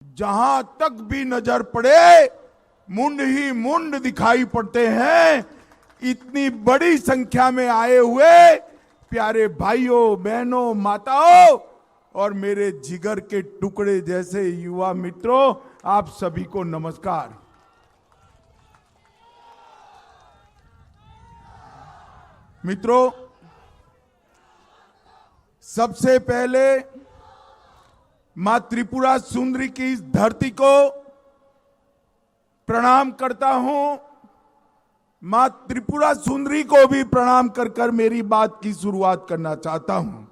जहां तक भी नजर पड़े मुंड ही मुंड दिखाई पड़ते हैं। इतनी बड़ी संख्या में आए हुए प्यारे भाइयों, बहनों, माताओं और मेरे जिगर के टुकड़े जैसे युवा मित्रों, आप सभी को नमस्कार। मित्रों, सबसे पहले मां त्रिपुरा सुंदरी की इस धरती को प्रणाम करता हूं। मां त्रिपुरा सुंदरी को भी प्रणाम कर कर मेरी बात की शुरुआत करना चाहता हूं।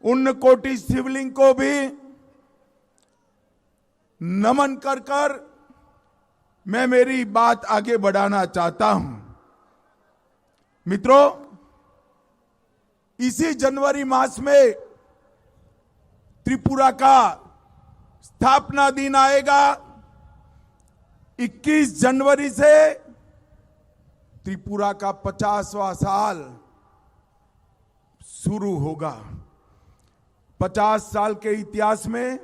उन कोटि शिवलिंग को भी नमन कर कर मैं मेरी बात आगे बढ़ाना चाहता हूं। मित्रों, इसी जनवरी मास में त्रिपुरा का स्थापना दिन आएगा। 21 जनवरी से त्रिपुरा का 50वां साल शुरू होगा। 50 साल के इतिहास में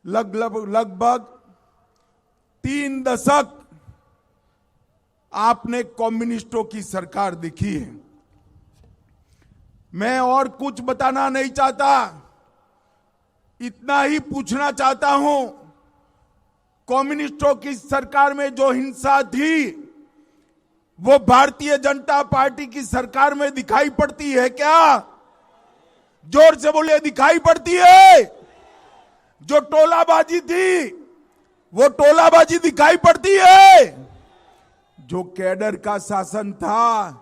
लगभग 3 दशक आपने कम्युनिस्टों की सरकार देखी है। मैं और कुछ बताना नहीं चाहता, इतना ही पूछना चाहता हूं, कम्युनिस्टों की सरकार में जो हिंसा थी वो भारतीय जनता पार्टी की सरकार में दिखाई पड़ती है क्या? जोर से बोलिए, दिखाई पड़ती है? जो टोलाबाजी थी वो टोलाबाजी दिखाई पड़ती है? जो कैडर का शासन था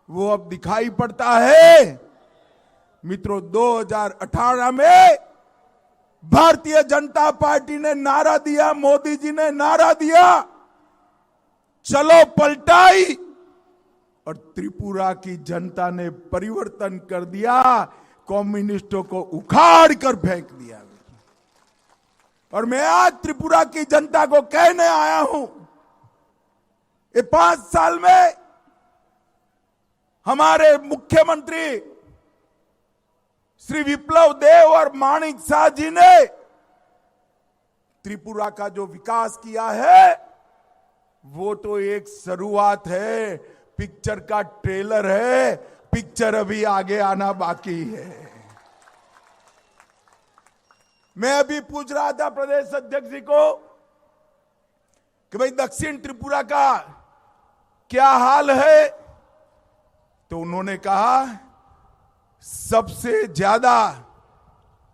वो अब दिखाई पड़ता है? मित्रों, 2018 में भारतीय जनता पार्टी ने नारा दिया, मोदी जी ने नारा दिया, चलो पलटाई, और त्रिपुरा की जनता ने परिवर्तन कर दिया, कम्युनिस्टों को उखाड़ कर फेंक दिया। और मैं आज त्रिपुरा की जनता को कहने आया हूं, ये 5 साल में हमारे मुख्यमंत्री श्री विप्लव देव और माणिक शाह जी ने त्रिपुरा का जो विकास किया है वो तो एक शुरुआत है, पिक्चर का ट्रेलर है, पिक्चर अभी आगे आना बाकी है। मैं अभी पूछ रहा था प्रदेश अध्यक्ष जी को कि भाई दक्षिण त्रिपुरा का क्या हाल है, तो उन्होंने कहा सबसे ज्यादा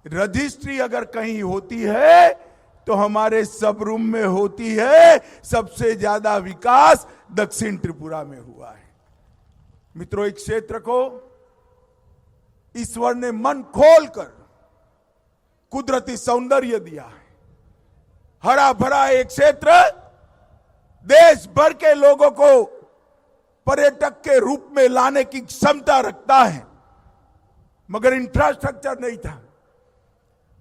रजिस्ट्री अगर कहीं होती है तो हमारे सब रूम में होती है। सबसे ज्यादा विकास दक्षिण त्रिपुरा में हुआ है। मित्रों, एक क्षेत्र को ईश्वर ने मन खोलकर कुदरती सौंदर्य दिया है। हरा भरा एक क्षेत्र देश भर के लोगों को पर्यटक के रूप में लाने की क्षमता रखता है, मगर इंफ्रास्ट्रक्चर नहीं था।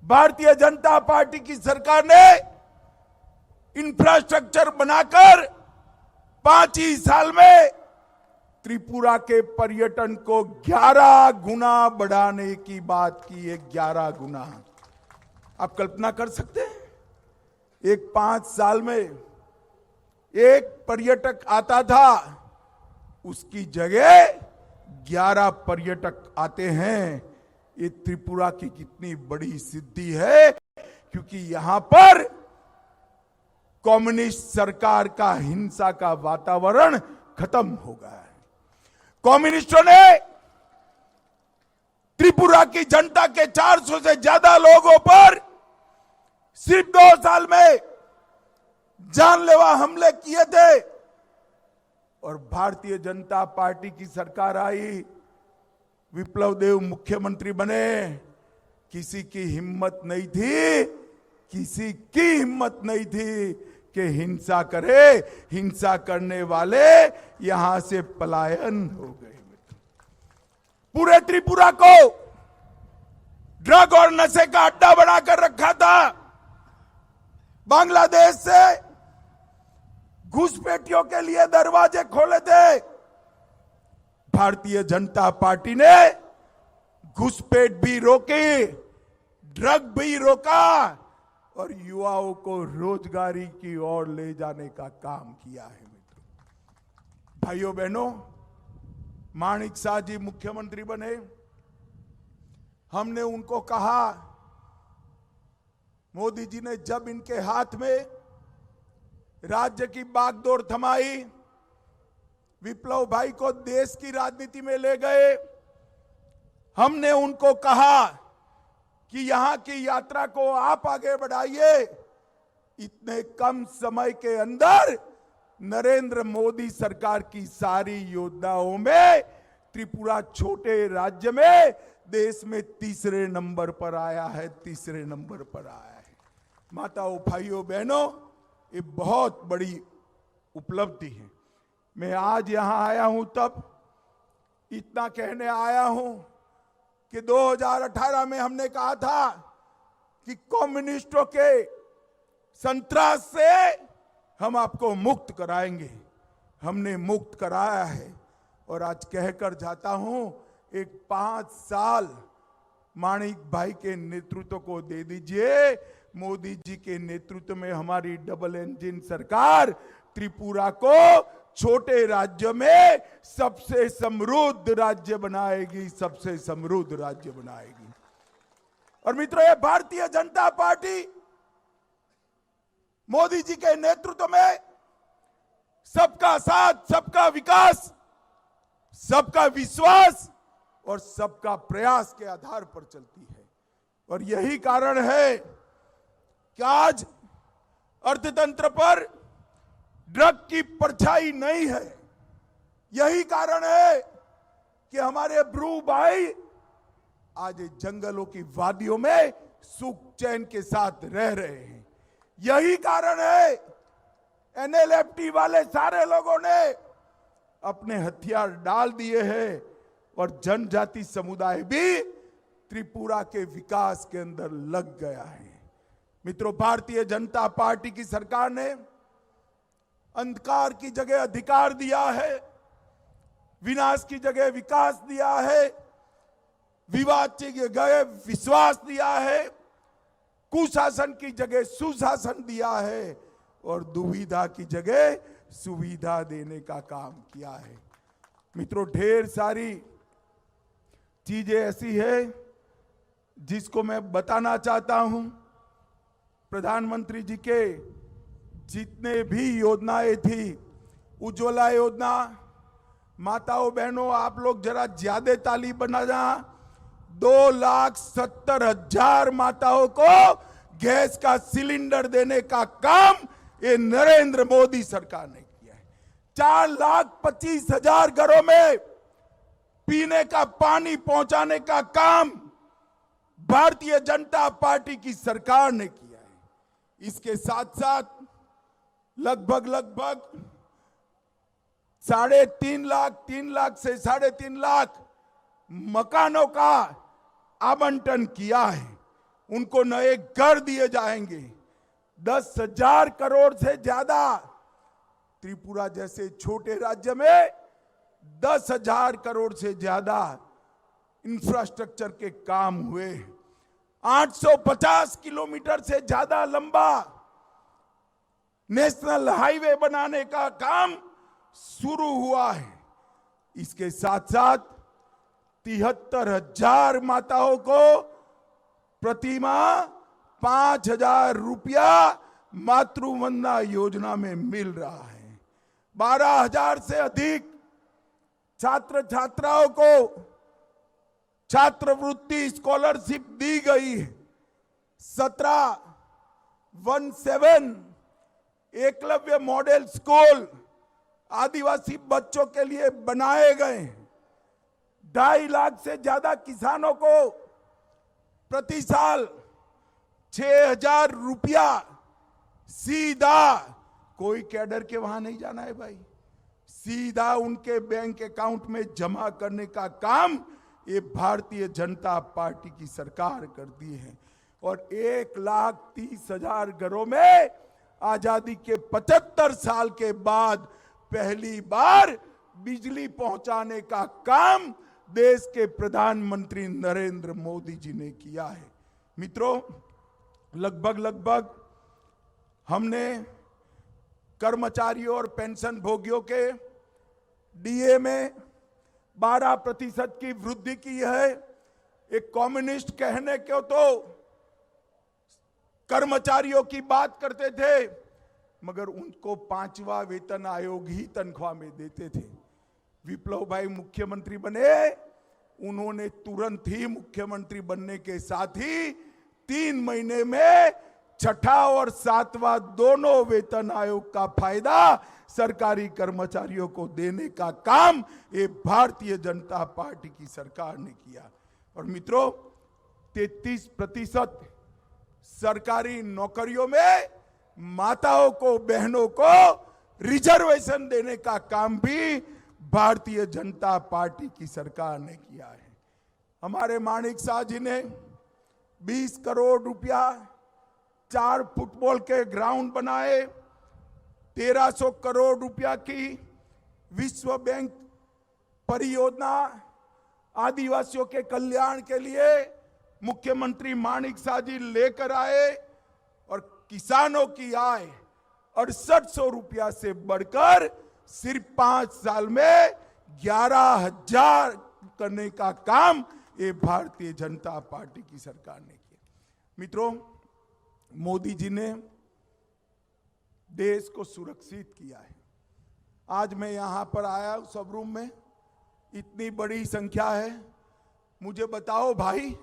भारतीय जनता पार्टी की सरकार ने इंफ्रास्ट्रक्चर बनाकर 5 ही साल में त्रिपुरा के पर्यटन को 11 गुना बढ़ाने की बात की है। 11 गुना। आप कल्पना कर सकते हैं, एक 5 साल में एक पर्यटक आता था, उसकी जगह 11 पर्यटक आते हैं। ये त्रिपुरा की कितनी बड़ी सिद्धि है, क्योंकि यहां पर कम्युनिस्ट सरकार का हिंसा का वातावरण खत्म हो गया है। कम्युनिस्टों ने त्रिपुरा की जनता के 400 से ज्यादा लोगों पर सिर्फ 2 साल में जानलेवा हमले किए थे, और भारतीय जनता पार्टी की सरकार आई, विप्लव देव मुख्यमंत्री बने। किसी की हिम्मत नहीं थी, किसी की हिम्मत नहीं थी कि हिंसा करे। हिंसा करने वाले यहां से पलायन हो गए। पूरे त्रिपुरा को ड्रग और नशे का अड्डा बनाकर रखा था। बांग्लादेश से घुसपैठियों के लिए दरवाजे खोले थे। भारतीय जनता पार्टी ने घुसपैठ भी रोकी, ड्रग भी रोका और युवाओं को रोजगारी की ओर ले जाने का काम किया है। मित्रों, भाइयों बहनों, माणिक शाह जी मुख्यमंत्री बने, हमने उनको कहा, मोदी जी ने जब इनके हाथ में राज्य की बागडोर थमाई, विप्लव भाई को देश की राजनीति में ले गए, हमने उनको कहा कि यहां की यात्रा को आप आगे बढ़ाइए। इतने कम समय के अंदर नरेंद्र मोदी सरकार की सारी योजनाओं में त्रिपुरा छोटे राज्य में देश में तीसरे नंबर पर आया है, तीसरे नंबर पर आया है। माताओं, भाइयों, बहनों, ये बहुत बड़ी उपलब्धि है। मैं आज यहां आया हूं तब इतना कहने आया हूं कि 2018 में हमने कहा था कि कम्युनिस्टों के संतरास से हम आपको मुक्त कराएंगे। हमने मुक्त कराया है और आज कहकर जाता हूं, एक 5 साल माणिक भाई के नेतृत्व को दे दीजिए। मोदी जी के नेतृत्व में हमारी डबल इंजन सरकार त्रिपुरा को छोटे राज्य में सबसे समृद्ध राज्य बनाएगी, सबसे समृद्ध राज्य बनाएगी। और मित्रों, ये भारतीय जनता पार्टी मोदी जी के नेतृत्व में सबका साथ, सबका विकास, सबका विश्वास और सबका प्रयास के आधार पर चलती है। और यही कारण है कि आज अर्थतंत्र पर ड्रग की परछाई नहीं है। यही कारण है कि हमारे ब्रू भाई आज जंगलों की वादियों में सुख चैन के साथ रह रहे हैं। यही कारण है एनएलएफटी वाले सारे लोगों ने अपने हथियार डाल दिए हैं और जनजाति समुदाय भी त्रिपुरा के विकास के अंदर लग गया है। मित्रों, भारतीय जनता पार्टी की सरकार ने अंधकार की जगह अधिकार दिया है, विनाश की जगह विकास दिया है, विवाद की जगह विश्वास दिया है, कुशासन की जगह सुशासन दिया है और दुविधा की जगह सुविधा देने का काम किया है। मित्रों, ढेर सारी चीजें ऐसी है जिसको मैं बताना चाहता हूं। प्रधानमंत्री जी के जितने भी योजनाएं थी, उज्ज्वला योजना, माताओं बहनों आप लोग जरा ज्यादा ताली बजाना, 2,70,000 माताओं को गैस का सिलेंडर देने का काम ये नरेंद्र मोदी सरकार ने किया है। 4,25,000 घरों में पीने का पानी पहुंचाने का काम भारतीय जनता पार्टी की सरकार ने किया है। इसके साथ साथ लगभग 3.5 लाख, 3 लाख से 3.5 लाख मकानों का आवंटन किया है। उनको नए घर दिए जाएंगे। 10,000 करोड़ से ज्यादा त्रिपुरा जैसे छोटे राज्य में 10,000 करोड़ से ज्यादा इंफ्रास्ट्रक्चर के काम हुए। 850 किलोमीटर से ज्यादा लंबा नेशनल हाईवे बनाने का काम शुरू हुआ है। इसके साथ साथ 73,000 माताओं को प्रतिमाह 5,000 रुपया मातृवंदना योजना में मिल रहा है। 12,000 से अधिक छात्र छात्राओं को छात्रवृत्ति स्कॉलरशिप दी गई है। 17 एकलव्य मॉडल स्कूल आदिवासी बच्चों के लिए बनाए गए हैं। 2.5 लाख से ज्यादा किसानों को प्रति साल 6,000 रुपया सीधा, कोई कैडर के वहां नहीं जाना है भाई, सीधा उनके बैंक अकाउंट में जमा करने का काम ये भारतीय जनता पार्टी की सरकार करती है। और 1,30,000 घरों में आजादी के 75 साल के बाद पहली बार बिजली पहुंचाने का काम देश के प्रधानमंत्री नरेंद्र मोदी जी ने किया है। मित्रों, लगभग हमने कर्मचारियों और पेंशन भोगियों के डीए में 12% की वृद्धि की है। एक कम्युनिस्ट कहने को तो कर्मचारियों की बात करते थे, मगर उनको 5वां वेतन आयोग ही तनख्वाह में देते थे। विप्लव भाई मुख्यमंत्री बने, उन्होंने तुरंत ही मुख्यमंत्री बनने के साथ ही 3 महीने में 6ठा और 7वां दोनों वेतन आयोग का फायदा सरकारी कर्मचारियों को देने का काम ये भारतीय जनता पार्टी की सरकार ने किया। और मित्रों, 33% सरकारी नौकरियों में माताओं को, बहनों को रिजर्वेशन देने का काम भी भारतीय जनता पार्टी की सरकार ने किया है। हमारे माणिक शाह जी ने 20 करोड़ रुपया 4 फुटबॉल के ग्राउंड बनाए, 1300 करोड़ रुपया की विश्व बैंक परियोजना आदिवासियों के कल्याण के लिए मुख्यमंत्री माणिक शाह जी लेकर आए, और किसानों की आय 6800 रुपया से बढ़कर सिर्फ 5 साल में 11,000 करने का काम ये भारतीय जनता पार्टी की सरकार ने किया। मित्रों, मोदी जी ने देश को सुरक्षित किया है। आज मैं यहां पर आया हूं, सब रूम में इतनी बड़ी संख्या है। मुझे बताओ भाई,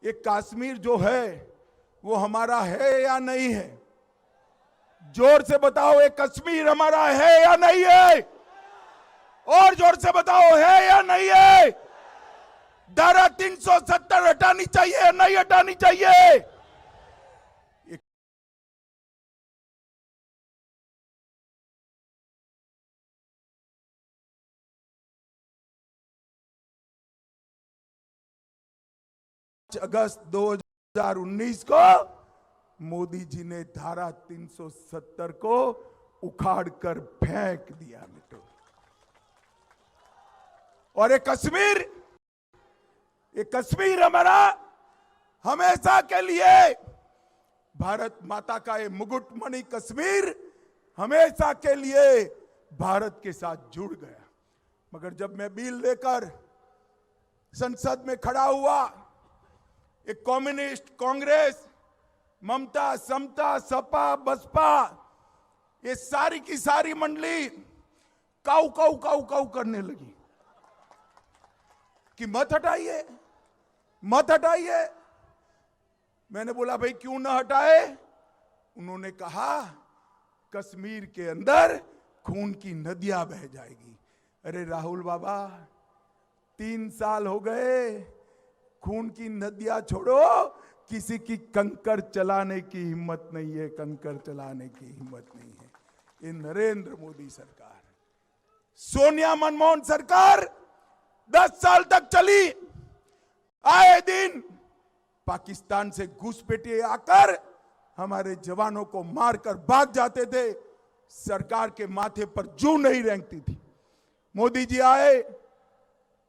ये कश्मीर जो है वो हमारा है या नहीं है? जोर से बताओ, ये कश्मीर हमारा है या नहीं है? और जोर से बताओ, है या नहीं है? धारा 370 हटानी चाहिए या नहीं हटानी चाहिए? अगस्त 2019 को मोदी जी ने धारा 370 को उखाड़ कर फेंक दिया मित्रों। और ये कश्मीर हमारा हमेशा के लिए, भारत माता का ये मुकुटमणि कश्मीर हमेशा के लिए भारत के साथ जुड़ गया। मगर जब मैं बिल लेकर संसद में खड़ा हुआ, एक कम्युनिस्ट, कांग्रेस, ममता, समता, सपा, बसपा, ये सारी की सारी मंडली काऊ काऊ काऊ काऊ करने लगी कि मत हटाइए, मत हटाइए। मैंने बोला भाई क्यों ना हटाए? उन्होंने कहा कश्मीर के अंदर खून की नदियां बह जाएगी। अरे राहुल बाबा, 3 साल हो गए, खून की नदियां छोड़ो, किसी की कंकर चलाने की हिम्मत नहीं है, कंकर चलाने की हिम्मत नहीं है। ये नरेंद्र मोदी सरकार, सोनिया मनमोहन सरकार 10 साल तक चली। आए दिन पाकिस्तान से घुसपैठिए आकर हमारे जवानों को मारकर भाग जाते थे, सरकार के माथे पर जू नहीं रेंगती थी। मोदी जी आए,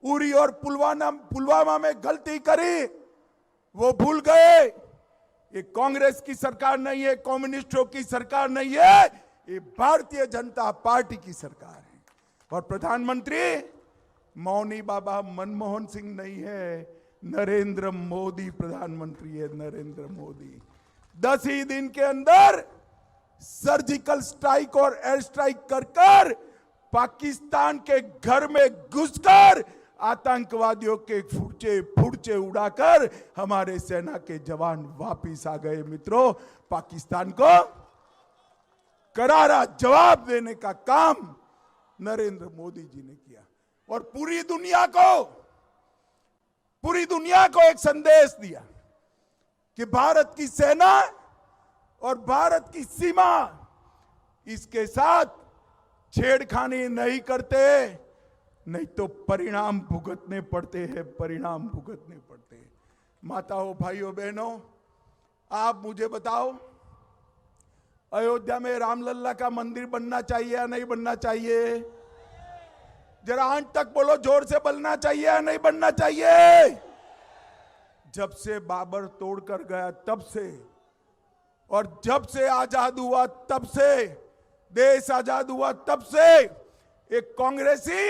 उरी और पुलवामा में गलती करी, वो भूल गए। ये कांग्रेस की सरकार नहीं है, कम्युनिस्टों की सरकार नहीं है, ये भारतीय जनता पार्टी की सरकार है। और प्रधानमंत्री मौनी बाबा मनमोहन सिंह नहीं है, नरेंद्र मोदी प्रधानमंत्री है, नरेंद्र मोदी। 10 ही दिन के अंदर सर्जिकल स्ट्राइक और एयर स्ट्राइक कर पाकिस्तान के घर में घुसकर आतंकवादियों के फुर्चे उड़ाकर हमारे सेना के जवान वापिस आ गए। मित्रों, पाकिस्तान को करारा जवाब देने का काम नरेंद्र मोदी जी ने किया और पूरी दुनिया को एक संदेश दिया कि भारत की सेना और भारत की सीमा, इसके साथ छेड़खानी नहीं करते, नहीं तो परिणाम भुगतने पड़ते हैं, परिणाम भुगतने पड़ते हैं। माताओं, भाइयों, बहनों, आप मुझे बताओ, अयोध्या में रामलल्ला का मंदिर बनना चाहिए या नहीं बनना चाहिए? जरा आंट तक बोलो, जोर से बनना चाहिए या नहीं बनना चाहिए? जब से बाबर तोड़कर गया तब से, और जब से आजाद हुआ तब से, देश आजाद हुआ तब से एक कांग्रेसी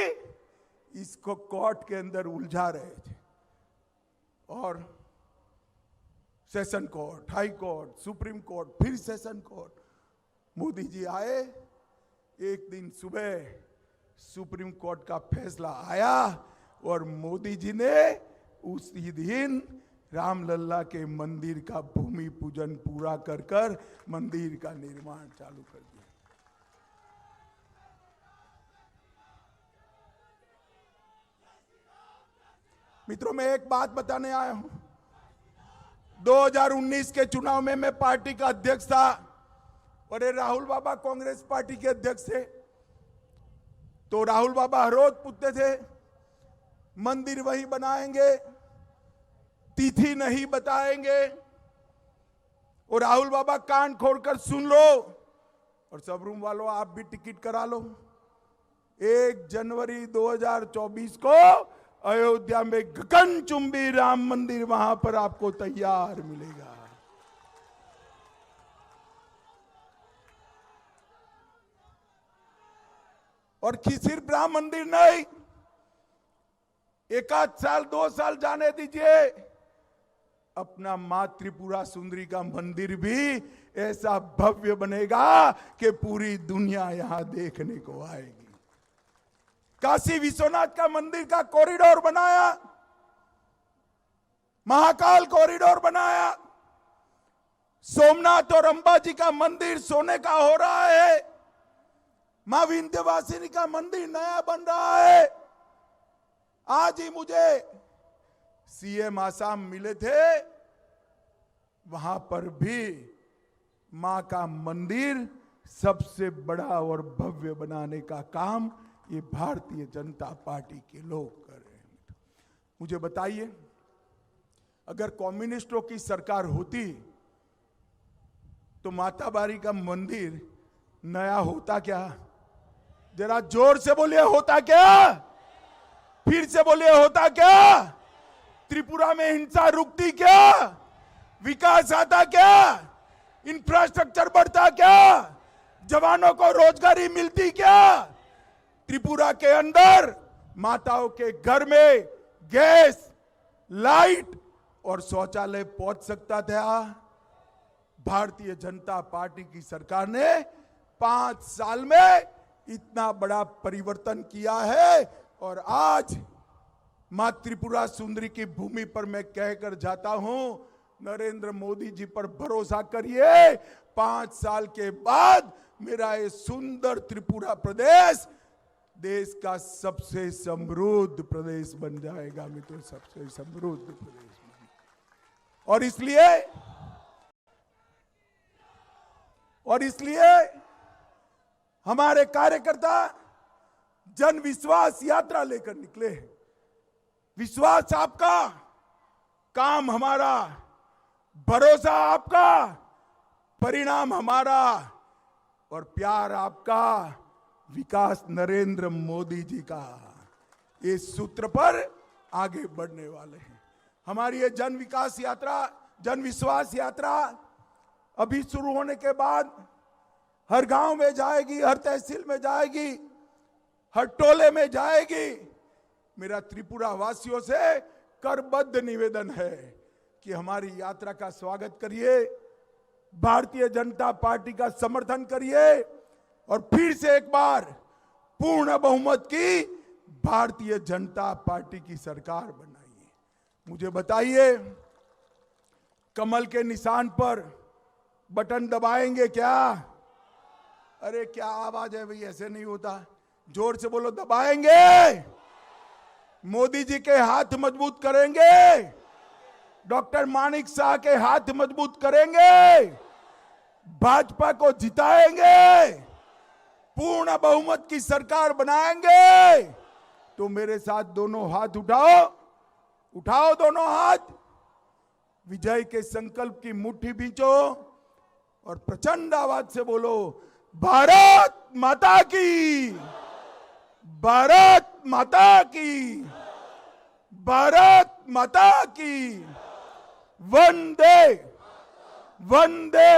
इसको कोर्ट के अंदर उलझा रहे थे। और session court, high court, supreme court, फिर सेशन कोर्ट। मोदी जी आए, एक दिन सुबह सुप्रीम कोर्ट का फैसला आया और मोदी जी ने उसी दिन रामलला के मंदिर का भूमि पूजन पूरा कर मंदिर का निर्माण चालू कर दिया। मित्रों, मैं एक बात बताने आया हूं। 2019 के चुनाव में मैं पार्टी का अध्यक्ष था और ये राहुल बाबा कांग्रेस पार्टी के अध्यक्ष थे। तो राहुल बाबा हर रोज पूछते थे मंदिर वही बनाएंगे, तिथि नहीं बताएंगे। और राहुल बाबा कान खोलकर सुन लो और सब रूम वालों आप भी टिकट करा लो। 1 जनवरी 2024 को अयोध्या में गगनचुंबी राम मंदिर वहां पर आपको तैयार मिलेगा। और सिर्फ राम मंदिर नहीं, 1 साल 2 साल जाने दीजिए, अपना मां त्रिपुरा सुंदरी का मंदिर भी ऐसा भव्य बनेगा कि पूरी दुनिया यहां देखने को आएगी। काशी विश्वनाथ का मंदिर का कॉरिडोर बनाया, महाकाल कॉरिडोर बनाया, सोमनाथ और अंबाजी का मंदिर सोने का हो रहा है, मां विंध्यवासिनी का मंदिर नया बन रहा है। आज ही मुझे सीएम आसाम मिले थे, वहां पर भी मां का मंदिर सबसे बड़ा और भव्य बनाने का काम ये भारतीय जनता पार्टी के लोग कर रहे हैं। मुझे बताइए, अगर कम्युनिस्टों की सरकार होती तो माताबारी का मंदिर नया होता क्या? जरा जोर से बोलिए, होता क्या? फिर से बोलिए, होता क्या? त्रिपुरा में हिंसा रुकती क्या? विकास आता क्या? इंफ्रास्ट्रक्चर बढ़ता क्या? जवानों को रोजगारी मिलती क्या? त्रिपुरा के अंदर माताओं के घर में गैस, लाइट और शौचालय पहुंच सकता था। भारतीय जनता पार्टी की सरकार ने 5 साल में इतना बड़ा परिवर्तन किया है। और आज मां त्रिपुरा सुंदरी की भूमि पर मैं कहकर जाता हूं, नरेंद्र मोदी जी पर भरोसा करिए, 5 साल के बाद मेरा ये सुंदर त्रिपुरा प्रदेश देश का सबसे समृद्ध प्रदेश बन जाएगा। मित्रों, सबसे समृद्ध प्रदेश बन। और इसलिए हमारे कार्यकर्ता जन विश्वास यात्रा लेकर निकले हैं। विश्वास आपका, काम हमारा, भरोसा आपका, परिणाम हमारा और प्यार आपका, विकास नरेंद्र मोदी जी का। इस सूत्र पर आगे बढ़ने वाले हैं। हमारी ये जन विकास यात्रा, जन विश्वास यात्रा अभी शुरू होने के बाद हर गांव में जाएगी, हर तहसील में जाएगी, हर टोले में जाएगी। मेरा त्रिपुरा वासियों से करबद्ध निवेदन है कि हमारी यात्रा का स्वागत करिए, भारतीय जनता पार्टी का समर्थन करिए और फिर से एक बार पूर्ण बहुमत की भारतीय जनता पार्टी की सरकार बनाइए। मुझे बताइए, कमल के निशान पर बटन दबाएंगे क्या? अरे क्या आवाज है भाई, ऐसे नहीं होता, जोर से बोलो, दबाएंगे। मोदी जी के हाथ मजबूत करेंगे, डॉक्टर मानिक शाह के हाथ मजबूत करेंगे, भाजपा को जिताएंगे, पूर्ण बहुमत की सरकार बनाएंगे। तो मेरे साथ दोनों हाथ उठाओ, उठाओ दोनों हाथ, विजय के संकल्प की मुट्ठी बींचो और प्रचंड आवाज से बोलो, भारत माता की, भारत माता की, भारत माता की। वंदे वंदे